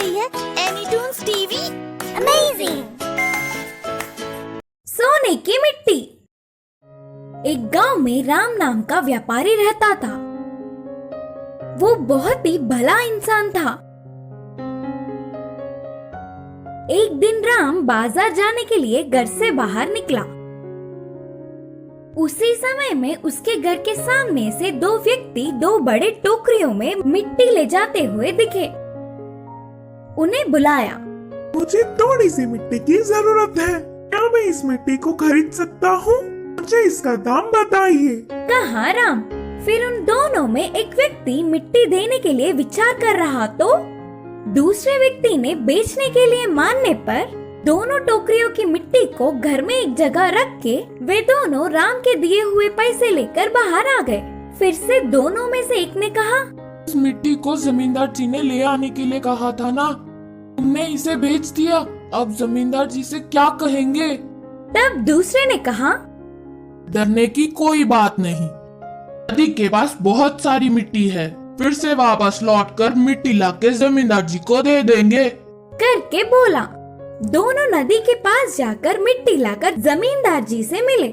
रही है एनीटून्स TV. Amazing. सोने की मिट्टी। एक गांव में राम नाम का व्यापारी रहता था। वो बहुत ही भला इंसान था। एक दिन राम बाजार जाने के लिए घर से बाहर निकला। उसी समय में उसके घर के सामने से दो व्यक्ति दो बड़े टोकरियों में मिट्टी ले जाते हुए दिखे। उन्हें बुलाया। मुझे थोड़ी सी मिट्टी की जरूरत है, क्या मैं इस मिट्टी को खरीद सकता हूँ? मुझे इसका दाम बताइए, कहा राम। फिर उन दोनों में एक व्यक्ति मिट्टी देने के लिए विचार कर रहा तो दूसरे व्यक्ति ने बेचने के लिए मानने पर दोनों टोकरियों की मिट्टी को घर में एक जगह रख के वे दोनों राम के दिए हुए पैसे लेकर बाहर आ गए। फिर से दोनों में से एक ने कहा, इस मिट्टी को जमींदार जी ने ले आने के लिए कहा था ना, तुमने इसे बेच दिया। अब जमींदार जी से क्या कहेंगे? तब दूसरे ने कहा, डरने की कोई बात नहीं, नदी के पास बहुत सारी मिट्टी है, फिर से वापस लौटकर मिट्टी लाके जमींदार जी को दे देंगे। करके बोला। दोनों नदी के पास जाकर मिट्टी लाकर जमींदार जी से मिले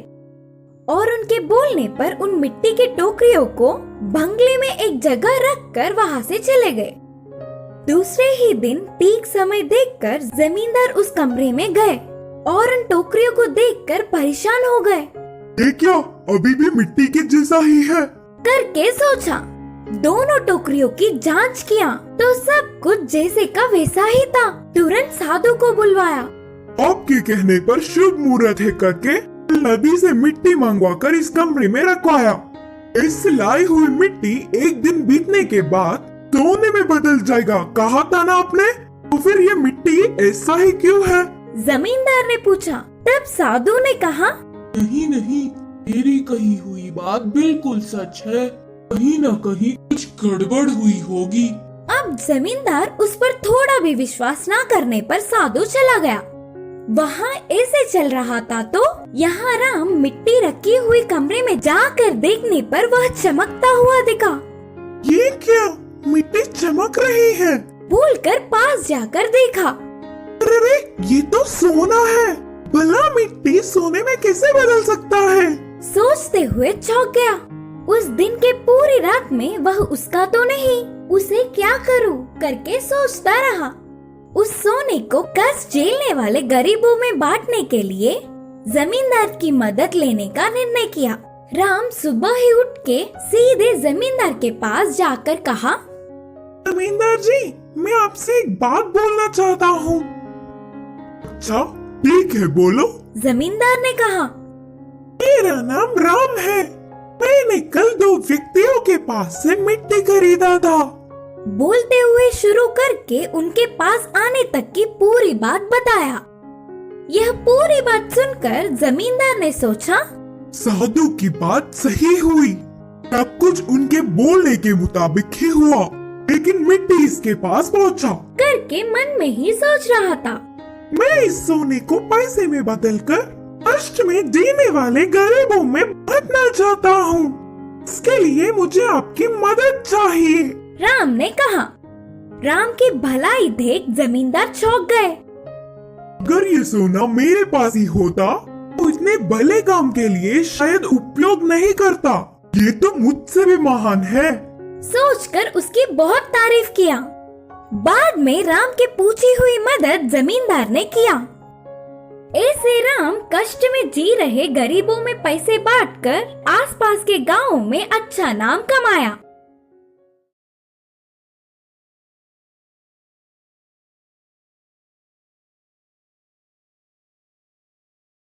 और उनके बोलने पर उन मिट्टी की टोकरियों को बंगले में एक जगह रखकर वहां से चले गए। दूसरे ही दिन ठीक समय देखकर जमींदार उस कमरे में गए और उन टोकरियों को देखकर परेशान हो गए। ये क्या अभी भी मिट्टी के जैसा ही है? करके सोचा। दोनों टोकरियों की जांच किया तो सब कुछ जैसे का वैसा ही था। तुरंत साधु को बुलवाया। आपके कहने पर शुभ मुहूर्त है करके नदी से मिट्टी मंगवाकर इस कमरे में रखवाया। इस लाई हुई मिट्टी एक दिन बीतने के बाद सोने में बदल जाएगा, कहा था ना आपने? तो फिर ये मिट्टी ऐसा ही क्यों है? जमींदार ने पूछा। तब साधु ने कहा, नहीं नहीं, तेरी कही हुई बात बिल्कुल सच है, कहीं न कहीं कुछ गड़बड़ हुई होगी। अब जमींदार उस पर थोड़ा भी विश्वास न करने पर साधु चला गया। वहाँ ऐसे चल रहा था तो यहाँ राम मिट्टी रखी हुई कमरे में जाकर देखने पर वह चमकता हुआ दिखा। ये क्या, मिट्टी चमक रही है? भूलकर पास जाकर देखा। अरे ये तो सोना है, भला मिट्टी सोने में कैसे बदल सकता है? सोचते हुए चौंक गया। उस दिन के पूरी रात में वह उसका तो नहीं, उसे क्या करूं करके सोचता रहा। उस सोने को कष्ट झेलने वाले गरीबों में बांटने के लिए जमींदार की मदद लेने का निर्णय किया। राम सुबह ही उठ के सीधे जमींदार के पास जाकर कहा, जमींदार जी, मैं आपसे एक बात बोलना चाहता हूँ। अच्छा ठीक है, बोलो। जमींदार ने कहा, मेरा नाम राम है, मैंने कल दो व्यक्तियों के पास से मिट्टी खरीदा था। बोलते हुए शुरू करके उनके पास आने तक की पूरी बात बताया। यह पूरी बात सुनकर जमींदार ने सोचा, साधु की बात सही हुई, सब कुछ उनके बोलने के मुताबिक ही हुआ, लेकिन मिट्टी इसके पास पहुंचा। करके मन में ही सोच रहा था, मैं इस सोने को पैसे में बदलकर कष्ट में जीने वाले गरीबों में बांटना चाहता हूँ। इसके लिए मुझे आपकी मदद चाहिए। राम ने कहा। राम की भलाई देख जमींदार चौंक गए। अगर ये सोना मेरे पास ही होता तो इतने भले काम के लिए शायद उपयोग नहीं करता। ये तो मुझसे भी महान है। सोचकर उसकी बहुत तारीफ किया। बाद में राम की पूछी हुई मदद जमींदार ने किया। ऐसे राम कष्ट में जी रहे गरीबों में पैसे बांटकर आसपास के गांवों में अच्छा नाम कमाया।